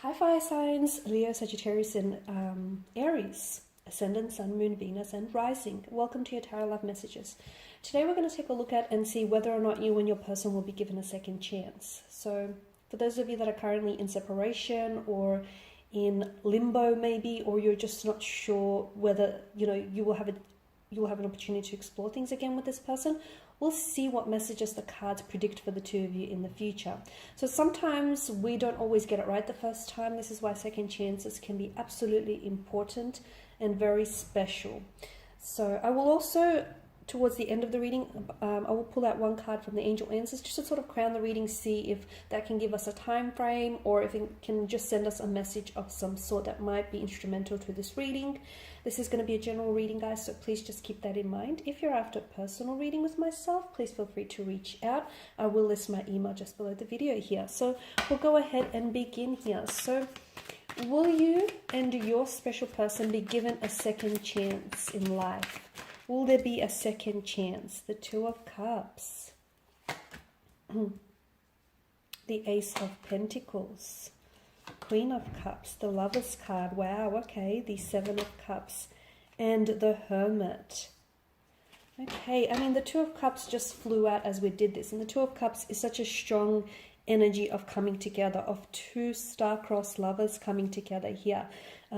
Hi fire signs, Leo, Sagittarius and Aries, Ascendant, Sun, Moon, Venus and Rising. Welcome to your Tarot Love Messages. Today we're going to take a look at and see whether or not you and your person will be given a second chance. So for those of you that are currently in separation or in limbo maybe, or you're just not sure whether you will have an opportunity to explore things again with this person, we'll see what messages the cards predict for the two of you in the future. So sometimes we don't always get it right the first time. This is why second chances can be absolutely important and very special. So I will also, towards the end of the reading, I will pull out one card from the Angel Answers just to sort of crown the reading, see if that can give us a time frame or if it can just send us a message of some sort that might be instrumental to this reading. This is going to be a general reading, guys, so please just keep that in mind. If you're after a personal reading with myself, please feel free to reach out. I will list my email just below the video here. So we'll go ahead and begin here. So will you and your special person be given a second chance in life? Will there be a second chance? The Two of Cups. The Ace of Pentacles. Queen of Cups. The Lover's card. Wow, okay. The Seven of Cups. And the Hermit. Okay, I mean, the Two of Cups just flew out as we did this. And the Two of Cups is such a strong energy of coming together, of two star-crossed lovers coming together here.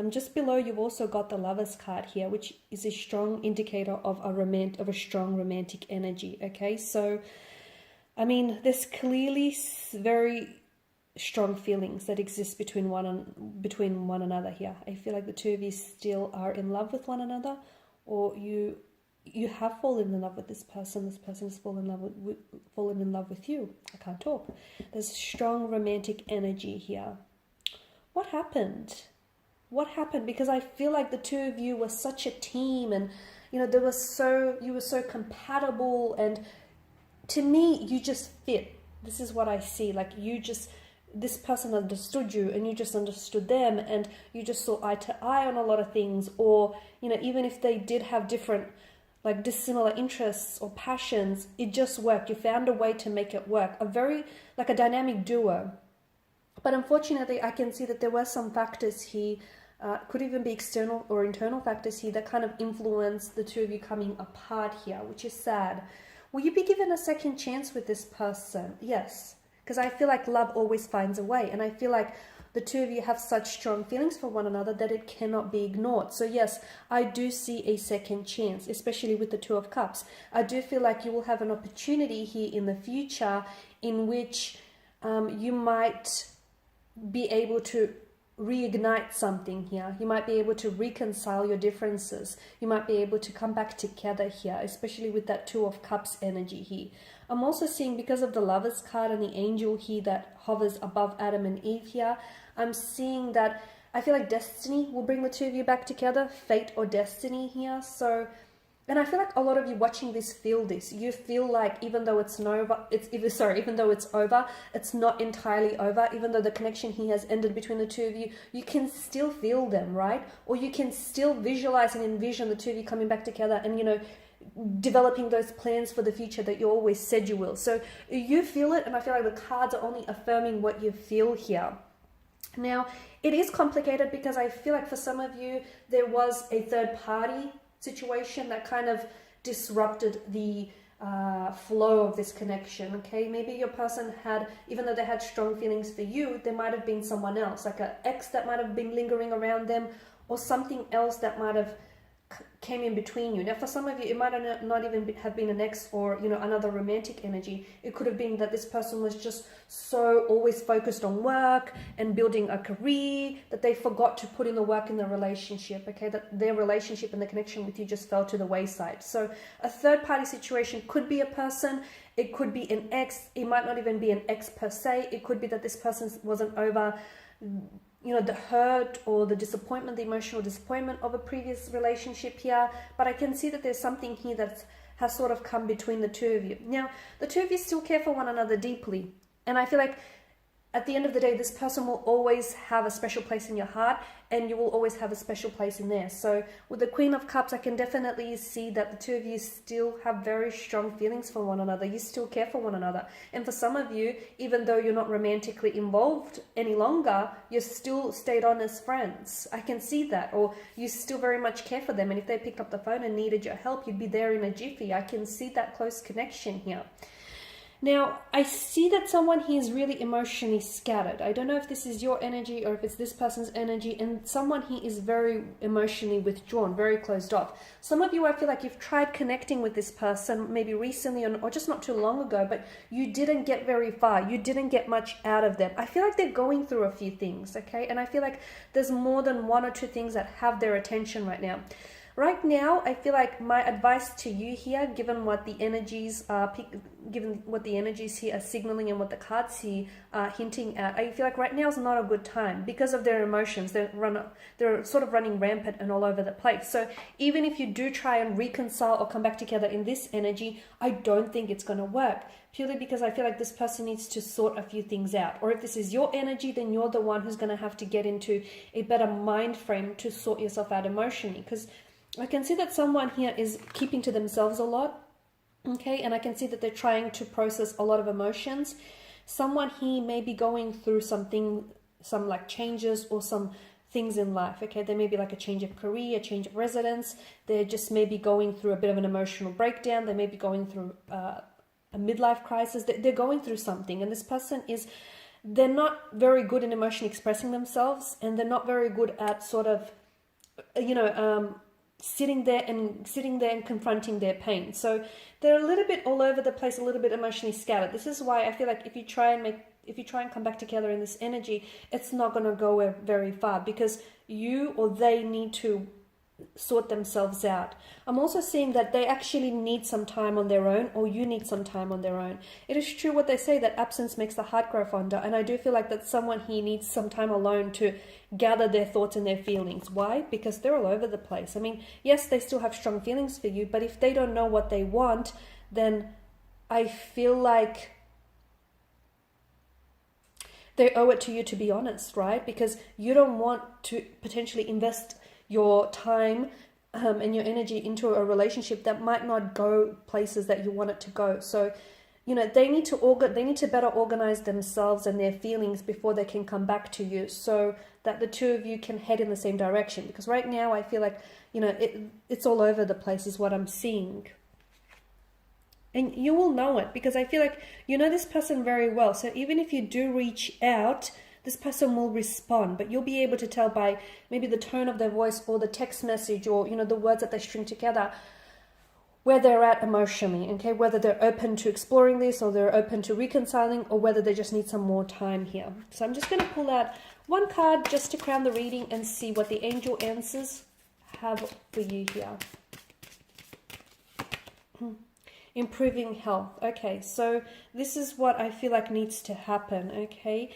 Just below, you've also got the Lover's card here, which is a strong indicator of a strong romantic energy. Okay, so I mean, there's clearly very strong feelings that exist between one another here. I feel like the two of you still are in love with one another, or you have fallen in love with this person. This person has fallen in love with you. I can't talk. There's strong romantic energy here. What happened? What happened? Because I feel like the two of you were such a team, and you were so compatible, and to me you just fit. This is what I see. Like this person understood you and you just understood them, and you just saw eye to eye on a lot of things. Or even if they did have different, like dissimilar interests or passions, it just worked. You found a way to make it work. Like a dynamic duo. But unfortunately, I can see that there were some factors here, could even be external or internal factors here, that kind of influence the two of you coming apart here, which is sad. Will you be given a second chance with this person? Yes, because I feel like love always finds a way, and I feel like the two of you have such strong feelings for one another that it cannot be ignored. So yes, I do see a second chance, especially with the Two of Cups. I do feel like you will have an opportunity here in the future in which you might be able to reignite something here. You might be able to reconcile your differences. You might be able to come back together here, especially with that Two of Cups energy here. I'm also seeing, because of the Lover's card and the angel here that hovers above Adam and Eve here, I'm seeing that I feel like destiny will bring the two of you back together, fate or destiny here. So, and I feel like a lot of you watching this feel this. You feel like even though it's over, it's not entirely over. Even though the connection here has ended between the two of you, you can still feel them, right? Or you can still visualize and envision the two of you coming back together and, developing those plans for the future that you always said you will. So you feel it, and I feel like the cards are only affirming what you feel here. Now, it is complicated because I feel like for some of you, there was a third party situation that kind of disrupted the flow of this connection. Okay, maybe your person had, even though they had strong feelings for you, there might have been someone else, like an ex that might have been lingering around them, or something else that might have came in between you. Now, for some of you, it might not even have been an ex or another romantic energy. It could have been that this person was just so always focused on work and building a career that they forgot to put in the work in the relationship. Okay, that their relationship and the connection with you just fell to the wayside. So a third party situation could be a person. It could be an ex. It might not even be an ex per se. It could be that this person wasn't over the hurt or the disappointment, the emotional disappointment of a previous relationship here. But I can see that there's something here that has sort of come between the two of you. Now, the two of you still care for one another deeply. And I feel like at the end of the day, this person will always have a special place in your heart, and you will always have a special place in there. So with the Queen of Cups, I can definitely see that the two of you still have very strong feelings for one another. You still care for one another. And for some of you, even though you're not romantically involved any longer, you still stayed on as friends. I can see that. Or you still very much care for them. And if they picked up the phone and needed your help, you'd be there in a jiffy. I can see that close connection here. Now, I see that someone here is really emotionally scattered. I don't know if this is your energy or if it's this person's energy, and someone here is very emotionally withdrawn, very closed off. Some of you, I feel like you've tried connecting with this person maybe recently or just not too long ago, but you didn't get very far. You didn't get much out of them. I feel like they're going through a few things, okay? And I feel like there's more than one or two things that have their attention right now. Right now, I feel like my advice to you here, given what the energies here are signaling and what the cards here are hinting at, I feel like right now is not a good time because of their emotions. They're sort of running rampant and all over the place. So even if you do try and reconcile or come back together in this energy, I don't think it's going to work. Purely because I feel like this person needs to sort a few things out. Or if this is your energy, then you're the one who's going to have to get into a better mind frame to sort yourself out emotionally. Because I can see that someone here is keeping to themselves a lot, okay? And I can see that they're trying to process a lot of emotions. Someone here may be going through some like changes or some things in life, okay? There may be like a change of career, a change of residence. They're just maybe going through a bit of an emotional breakdown. They may be going through a midlife crisis. They're going through something, and this person they're not very good in emotionally expressing themselves, and they're not very good at sort of, sitting there and confronting their pain. So they're a little bit all over the place, a little bit emotionally scattered. This is why I feel like if you try and come back together in this energy, it's not going to go very far because you or they need to sort themselves out. I'm also seeing that they actually need some time on their own, or you need some time on their own. It is true what they say, that absence makes the heart grow fonder, and I do feel like that someone here needs some time alone to gather their thoughts and their feelings. Why? Because they're all over the place. I mean, yes, they still have strong feelings for you, but if they don't know what they want, then I feel like they owe it to you to be honest, right? Because you don't want to potentially invest your time and your energy into a relationship that might not go places that you want it to go. So, they need to better organize themselves and their feelings before they can come back to you, so that the two of you can head in the same direction. Because right now I feel like, it's all over the place is what I'm seeing. And you will know it because I feel like you know this person very well. So even if you do reach out, this person will respond, but you'll be able to tell by maybe the tone of their voice or the text message or, the words that they string together where they're at emotionally, okay? Whether they're open to exploring this or they're open to reconciling or whether they just need some more time here. So I'm just going to pull out one card just to crown the reading and see what the angel answers have for you here. Improving health. Okay, so this is what I feel like needs to happen, okay?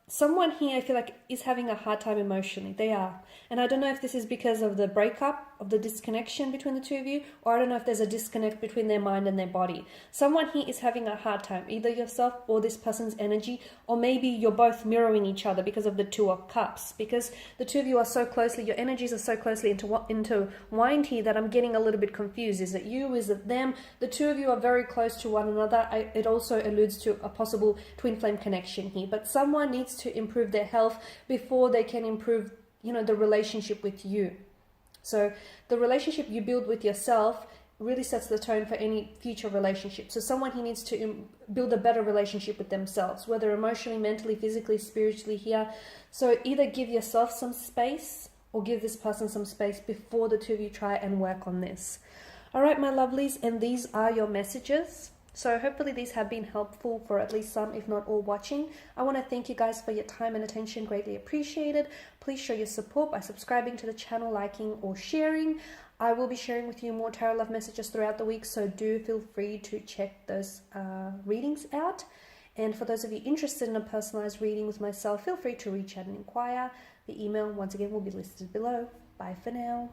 Someone here I feel like is having a hard time emotionally. They are. And I don't know if this is because of the breakup, of the disconnection between the two of you, or I don't know if there's a disconnect between their mind and their body. Someone here is having a hard time, either yourself or this person's energy, or maybe you're both mirroring each other because of the Two of Cups. Because the two of you are so closely, your energies are so closely intertwined here that I'm getting a little bit confused. Is it you? Is it them? The two of you are very close to one another. It also alludes to a possible twin flame connection here. But someone needs to improve their health before they can improve, the relationship with you. So the relationship you build with yourself really sets the tone for any future relationship. So someone who needs to build a better relationship with themselves, whether emotionally, mentally, physically, spiritually here. So either give yourself some space or give this person some space before the two of you try and work on this. All right, my lovelies, and these are your messages. So hopefully these have been helpful for at least some, if not all, watching. I want to thank you guys for your time and attention, greatly appreciated. Please show your support by subscribing to the channel, liking or sharing. I will be sharing with you more tarot love messages throughout the week, so do feel free to check those readings out. And for those of you interested in a personalized reading with myself, feel free to reach out and inquire. The email, once again, will be listed below. Bye for now.